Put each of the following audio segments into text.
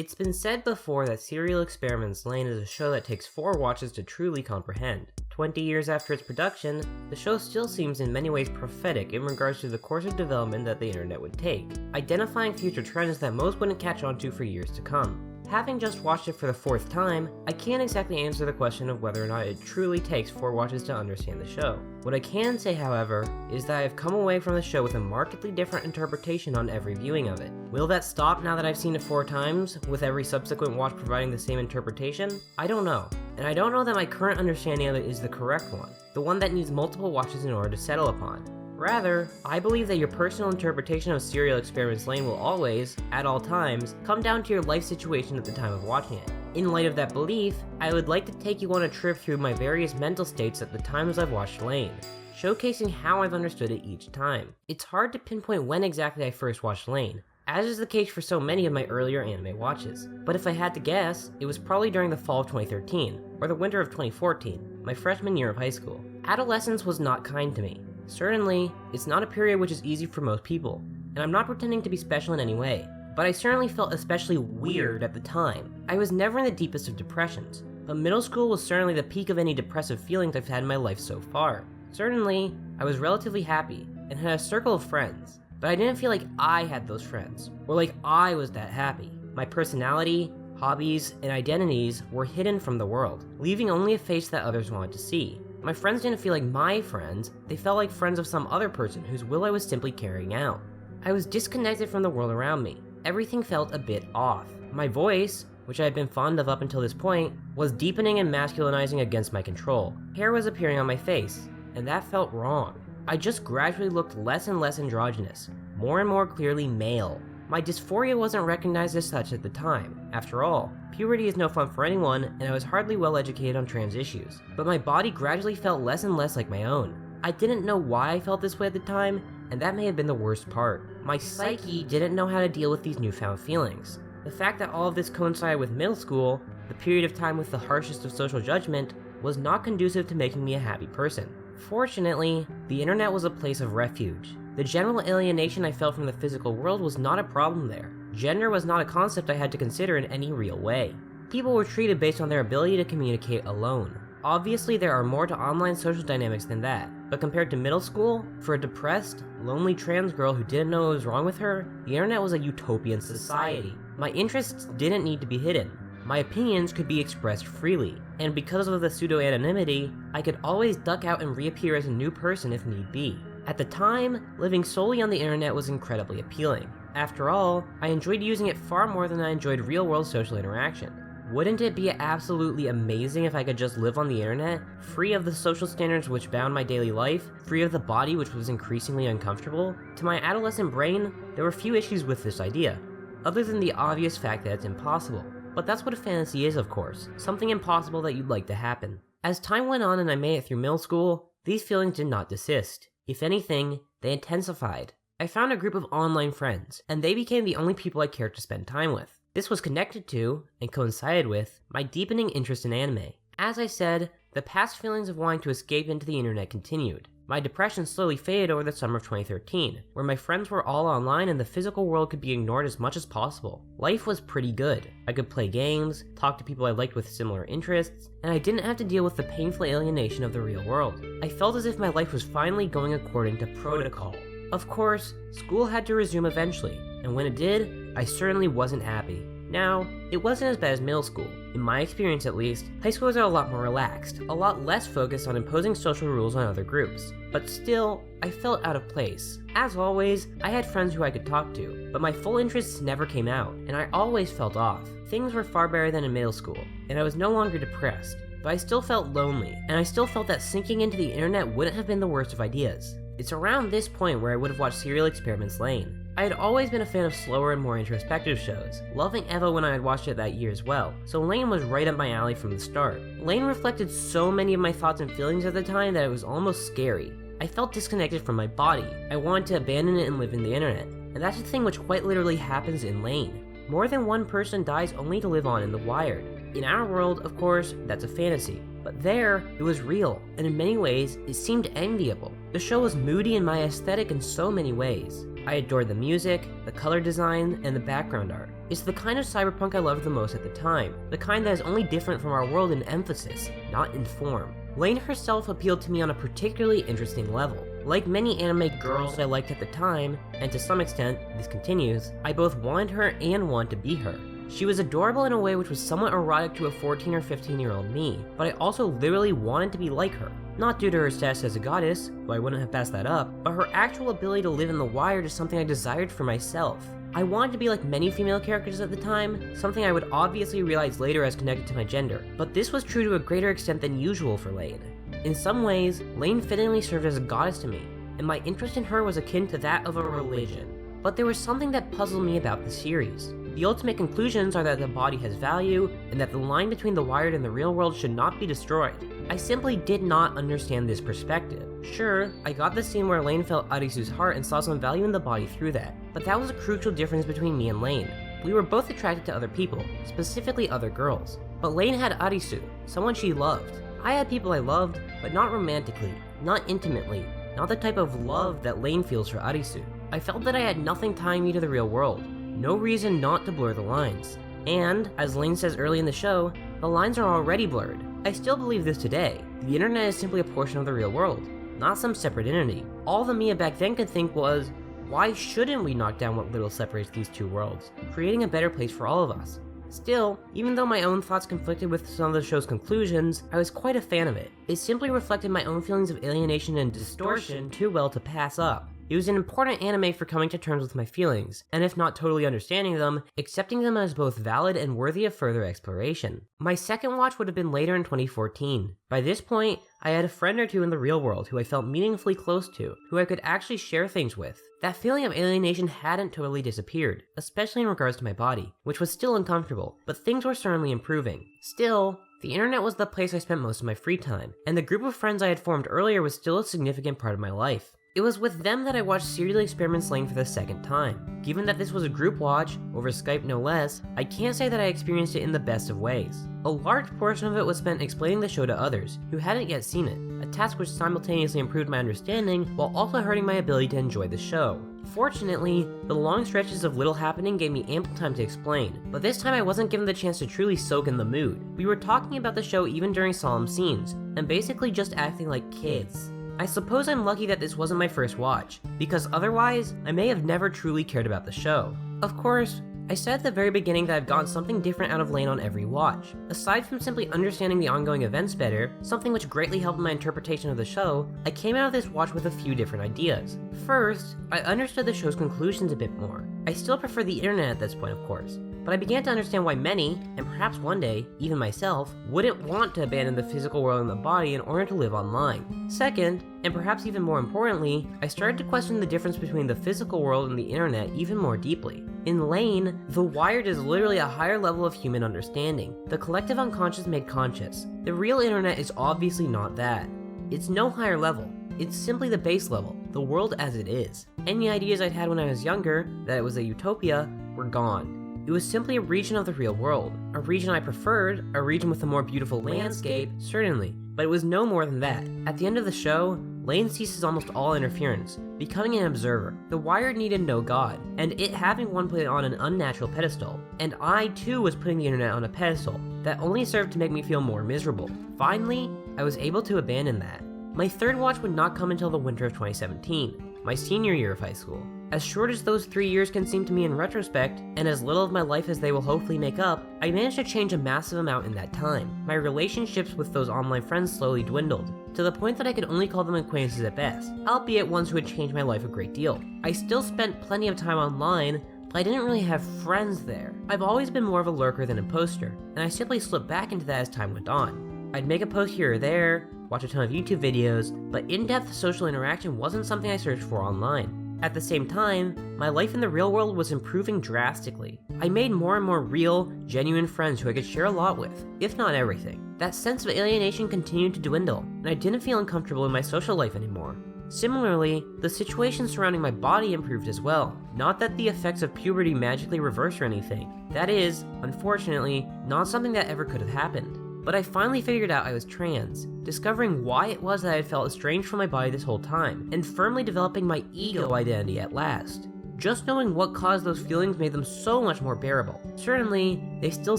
It's been said before that Serial Experiments Lain is a show that takes 4 watches to truly comprehend. 20 years after its production, the show still seems in many ways prophetic in regards to the course of development that the internet would take, identifying future trends that most wouldn't catch on to for years to come. Having just watched it for the 4th time, I can't exactly answer the question of whether or not it truly takes 4 watches to understand the show. What I can say, however, is that I've come away from the show with a markedly different interpretation on every viewing of it. Will that stop now that I've seen it 4 times, with every subsequent watch providing the same interpretation? I don't know. And I don't know that my current understanding of it is the correct one, the one that needs multiple watches in order to settle upon. Rather, I believe that your personal interpretation of Serial Experiments Lain will always, at all times, come down to your life situation at the time of watching it. In light of that belief, I would like to take you on a trip through my various mental states at the times I've watched Lain, showcasing how I've understood it each time. It's hard to pinpoint when exactly I first watched Lain, as is the case for so many of my earlier anime watches, but if I had to guess, it was probably during the fall of 2013, or the winter of 2014, my freshman year of high school. Adolescence was not kind to me. Certainly, it's not a period which is easy for most people, and I'm not pretending to be special in any way, but I certainly felt especially weird at the time. I was never in the deepest of depressions, but middle school was certainly the peak of any depressive feelings I've had in my life so far. Certainly, I was relatively happy, and had a circle of friends, but I didn't feel like I had those friends, or like I was that happy. My personality, hobbies, and identities were hidden from the world, leaving only a face that others wanted to see. My friends didn't feel like my friends, they felt like friends of some other person whose will I was simply carrying out. I was disconnected from the world around me. Everything felt a bit off. My voice, which I had been fond of up until this point, was deepening and masculinizing against my control. Hair was appearing on my face, and that felt wrong. I just gradually looked less and less androgynous, more and more clearly male. My dysphoria wasn't recognized as such at the time. After all, puberty is no fun for anyone, and I was hardly well educated on trans issues. But my body gradually felt less and less like my own. I didn't know why I felt this way at the time, and that may have been the worst part. My psyche didn't know how to deal with these newfound feelings. The fact that all of this coincided with middle school, the period of time with the harshest of social judgment, was not conducive to making me a happy person. Fortunately, the internet was a place of refuge. The general alienation I felt from the physical world was not a problem there. Gender was not a concept I had to consider in any real way. People were treated based on their ability to communicate alone. Obviously, there are more to online social dynamics than that, but compared to middle school, for a depressed, lonely trans girl who didn't know what was wrong with her, the internet was a utopian society. My interests didn't need to be hidden. My opinions could be expressed freely, and because of the pseudo-anonymity, I could always duck out and reappear as a new person if need be. At the time, living solely on the internet was incredibly appealing. After all, I enjoyed using it far more than I enjoyed real-world social interaction. Wouldn't it be absolutely amazing if I could just live on the internet, free of the social standards which bound my daily life, free of the body which was increasingly uncomfortable? To my adolescent brain, there were few issues with this idea, other than the obvious fact that it's impossible. But that's what a fantasy is, of course, something impossible that you'd like to happen. As time went on and I made it through middle school, these feelings did not desist. If anything, they intensified. I found a group of online friends, and they became the only people I cared to spend time with. This was connected to, and coincided with, my deepening interest in anime. As I said, the past feelings of wanting to escape into the internet continued. My depression slowly faded over the summer of 2013, where my friends were all online and the physical world could be ignored as much as possible. Life was pretty good. I could play games, talk to people I liked with similar interests, and I didn't have to deal with the painful alienation of the real world. I felt as if my life was finally going according to protocol. Of course, school had to resume eventually, and when it did, I certainly wasn't happy. Now, it wasn't as bad as middle school. In my experience at least, high schools are a lot more relaxed, a lot less focused on imposing social rules on other groups. But still, I felt out of place. As always, I had friends who I could talk to, but my full interests never came out, and I always felt off. Things were far better than in middle school, and I was no longer depressed, but I still felt lonely, and I still felt that sinking into the internet wouldn't have been the worst of ideas. It's around this point where I would have watched Serial Experiments Lain. I had always been a fan of slower and more introspective shows, loving Eva when I had watched it that year as well, so Lain was right up my alley from the start. Lain reflected so many of my thoughts and feelings at the time that it was almost scary. I felt disconnected from my body. I wanted to abandon it and live in the internet, and that's the thing which quite literally happens in Lain. More than one person dies only to live on in the wired. In our world, of course, that's a fantasy. But there, it was real, and in many ways, it seemed enviable. The show was moody in my aesthetic in so many ways. I adored the music, the color design, and the background art. It's the kind of cyberpunk I loved the most at the time, the kind that is only different from our world in emphasis, not in form. Lain herself appealed to me on a particularly interesting level. Like many anime girls I liked at the time, and to some extent, this continues, I both wanted her and want to be her. She was adorable in a way which was somewhat erotic to a 14 or 15-year-old me, but I also literally wanted to be like her. Not due to her status as a goddess, though I wouldn't have passed that up, but her actual ability to live in the wired is something I desired for myself. I wanted to be like many female characters at the time, something I would obviously realize later as connected to my gender, but this was true to a greater extent than usual for Lain. In some ways, Lain fittingly served as a goddess to me, and my interest in her was akin to that of a religion. But there was something that puzzled me about the series. The ultimate conclusions are that the body has value, and that the line between the wired and the real world should not be destroyed. I simply did not understand this perspective. Sure, I got the scene where Lain felt Arisu's heart and saw some value in the body through that, but that was a crucial difference between me and Lain. We were both attracted to other people, specifically other girls. But Lain had Arisu, someone she loved. I had people I loved, but not romantically, not intimately, not the type of love that Lain feels for Arisu. I felt that I had nothing tying me to the real world, no reason not to blur the lines. And, as Lain says early in the show, the lines are already blurred. I still believe this today. The internet is simply a portion of the real world, not some separate entity. All the Mia back then could think was, why shouldn't we knock down what little separates these two worlds, creating a better place for all of us? Still, even though my own thoughts conflicted with some of the show's conclusions, I was quite a fan of it. It simply reflected my own feelings of alienation and distortion too well to pass up. It was an important anime for coming to terms with my feelings, and if not totally understanding them, accepting them as both valid and worthy of further exploration. My second watch would have been later in 2014. By this point, I had a friend or two in the real world who I felt meaningfully close to, who I could actually share things with. That feeling of alienation hadn't totally disappeared, especially in regards to my body, which was still uncomfortable, but things were certainly improving. Still, the internet was the place I spent most of my free time, and the group of friends I had formed earlier was still a significant part of my life. It was with them that I watched Serial Experiments Lain for the second time. Given that this was a group watch, over Skype no less, I can't say that I experienced it in the best of ways. A large portion of it was spent explaining the show to others, who hadn't yet seen it, a task which simultaneously improved my understanding while also hurting my ability to enjoy the show. Fortunately, the long stretches of little happening gave me ample time to explain, but this time I wasn't given the chance to truly soak in the mood. We were talking about the show even during solemn scenes, and basically just acting like kids. I suppose I'm lucky that this wasn't my first watch, because otherwise, I may have never truly cared about the show. Of course, I said at the very beginning that I've gotten something different out of Lain on every watch. Aside from simply understanding the ongoing events better, something which greatly helped my interpretation of the show, I came out of this watch with a few different ideas. First, I understood the show's conclusions a bit more. I still prefer the internet at this point, of course, but I began to understand why many, and perhaps one day, even myself, wouldn't want to abandon the physical world and the body in order to live online. Second, and perhaps even more importantly, I started to question the difference between the physical world and the internet even more deeply. In Lain, the wired is literally a higher level of human understanding, the collective unconscious made conscious. The real internet is obviously not that. It's no higher level. It's simply the base level, the world as it is. Any ideas I'd had when I was younger, that it was a utopia, were gone. It was simply a region of the real world, a region I preferred, a region with a more beautiful landscape, certainly, but it was no more than that. At the end of the show, Lain ceases almost all interference, becoming an observer. The wired needed no god, and it having one put it on an unnatural pedestal. And I too was putting the internet on a pedestal that only served to make me feel more miserable. Finally, I was able to abandon that. My third watch would not come until the winter of 2017, my senior year of high school. As short as those 3 years can seem to me in retrospect, and as little of my life as they will hopefully make up, I managed to change a massive amount in that time. My relationships with those online friends slowly dwindled, to the point that I could only call them acquaintances at best, albeit ones who had changed my life a great deal. I still spent plenty of time online, but I didn't really have friends there. I've always been more of a lurker than a poster, and I simply slipped back into that as time went on. I'd make a post here or there, watch a ton of YouTube videos, but in-depth social interaction wasn't something I searched for online. At the same time, my life in the real world was improving drastically. I made more and more real, genuine friends who I could share a lot with, if not everything. That sense of alienation continued to dwindle, and I didn't feel uncomfortable in my social life anymore. Similarly, the situation surrounding my body improved as well. Not that the effects of puberty magically reversed or anything. That is, unfortunately, not something that ever could have happened. But I finally figured out I was trans, discovering why it was that I had felt estranged from my body this whole time, and firmly developing my ego identity at last. Just knowing what caused those feelings made them so much more bearable. Certainly, they still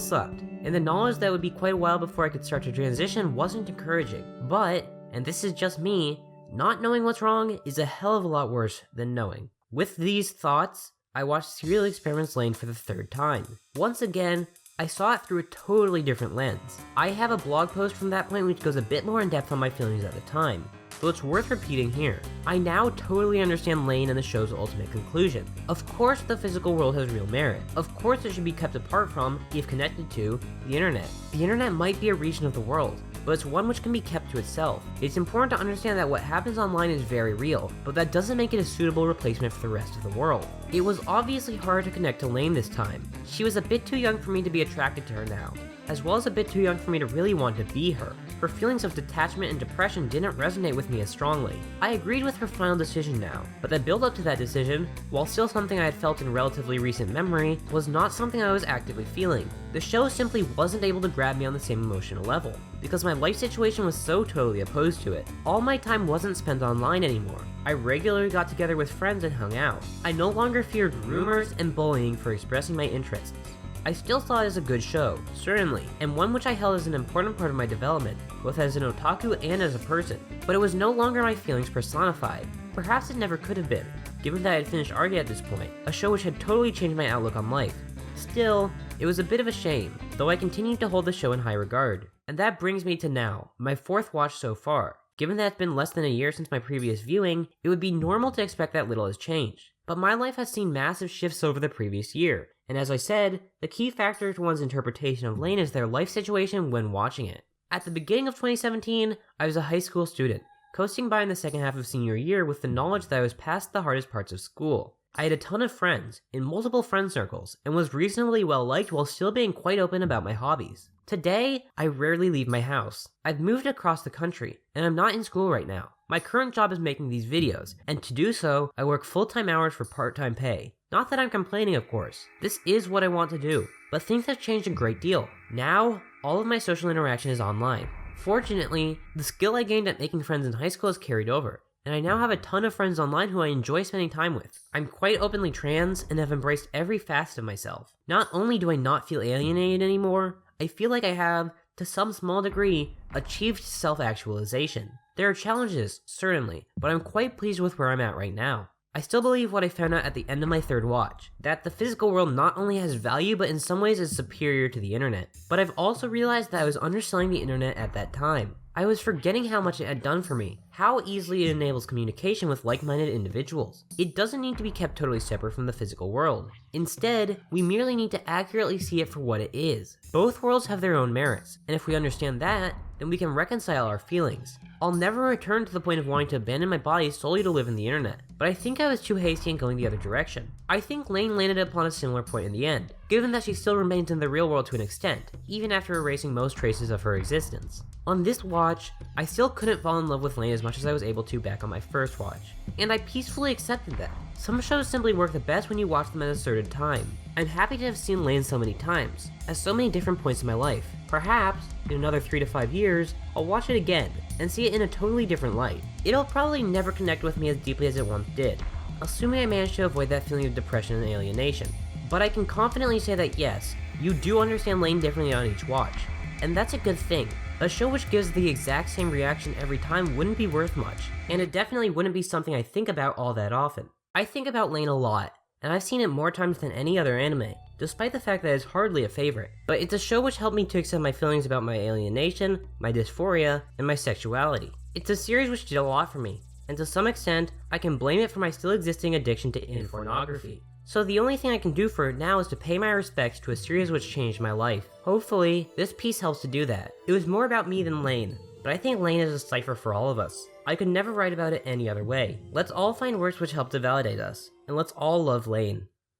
sucked, and the knowledge that it would be quite a while before I could start to transition wasn't encouraging. But, and this is just me, not knowing what's wrong is a hell of a lot worse than knowing. With these thoughts, I watched Serial Experiments Lain for the third time. Once again, I saw it through a totally different lens. I have a blog post from that point which goes a bit more in depth on my feelings at the time, so it's worth repeating here. I now totally understand Lain and the show's ultimate conclusion. Of course the physical world has real merit. Of course it should be kept apart from, if connected to, the internet. The internet might be a region of the world, but it's one which can be kept to itself. It's important to understand that what happens online is very real, but that doesn't make it a suitable replacement for the rest of the world. It was obviously hard to connect to Lain this time. She was a bit too young for me to be attracted to her now, as well as a bit too young for me to really want to be her. Her feelings of detachment and depression didn't resonate with me as strongly. I agreed with her final decision now, but the build up to that decision, while still something I had felt in relatively recent memory, was not something I was actively feeling. The show simply wasn't able to grab me on the same emotional level, because my life situation was so totally opposed to it. All my time wasn't spent online anymore. I regularly got together with friends and hung out. I no longer feared rumors and bullying for expressing my interests. I still saw it as a good show, certainly, and one which I held as an important part of my development, both as an otaku and as a person. But it was no longer my feelings personified. Perhaps it never could have been, given that I had finished Argy at this point, a show which had totally changed my outlook on life. Still, it was a bit of a shame, though I continued to hold the show in high regard. And that brings me to now, my fourth watch so far. Given that it's been less than a year since my previous viewing, it would be normal to expect that little has changed. But my life has seen massive shifts over the previous year, and as I said, the key factor to one's interpretation of Lain is their life situation when watching it. At the beginning of 2017, I was a high school student, coasting by in the second half of senior year with the knowledge that I was past the hardest parts of school. I had a ton of friends, in multiple friend circles, and was reasonably well liked while still being quite open about my hobbies. Today, I rarely leave my house. I've moved across the country, and I'm not in school right now. My current job is making these videos, and to do so, I work full-time hours for part-time pay. Not that I'm complaining, of course. This is what I want to do, but things have changed a great deal. Now, all of my social interaction is online. Fortunately, the skill I gained at making friends in high school has carried over, and I now have a ton of friends online who I enjoy spending time with. I'm quite openly trans and have embraced every facet of myself. Not only do I not feel alienated anymore, I feel like I have, to some small degree, achieved self-actualization. There are challenges, certainly, but I'm quite pleased with where I'm at right now. I still believe what I found out at the end of my third watch, that the physical world not only has value but in some ways is superior to the internet. But I've also realized that I was underselling the internet at that time. I was forgetting how much it had done for me, how easily it enables communication with like-minded individuals. It doesn't need to be kept totally separate from the physical world. Instead, we merely need to accurately see it for what it is. Both worlds have their own merits, and if we understand that, then we can reconcile our feelings. I'll never return to the point of wanting to abandon my body solely to live in the internet, but I think I was too hasty in going the other direction. I think Lain landed upon a similar point in the end, given that she still remains in the real world to an extent, even after erasing most traces of her existence. On this watch, I still couldn't fall in love with Lain as much as I was able to back on my first watch, and I peacefully accepted that. Some shows simply work the best when you watch them at a certain time. I'm happy to have seen Lain so many times, at so many different points in my life. Perhaps, in another 3 to 5 years, I'll watch it again, and see it in a totally different light. It'll probably never connect with me as deeply as it once did, assuming I manage to avoid that feeling of depression and alienation. But I can confidently say that yes, you do understand Lain differently on each watch, and that's a good thing. A show which gives the exact same reaction every time wouldn't be worth much, and it definitely wouldn't be something I think about all that often. I think about Lain a lot, and I've seen it more times than any other anime, despite the fact that it's hardly a favorite. But it's a show which helped me to accept my feelings about my alienation, my dysphoria, and my sexuality. It's a series which did a lot for me, and to some extent, I can blame it for my still existing addiction to pornography. So the only thing I can do for it now is to pay my respects to a series which changed my life. Hopefully, this piece helps to do that. It was more about me than Lain, but I think Lain is a cipher for all of us. I could never write about it any other way. Let's all find words which help to validate us, and let's all love Lain.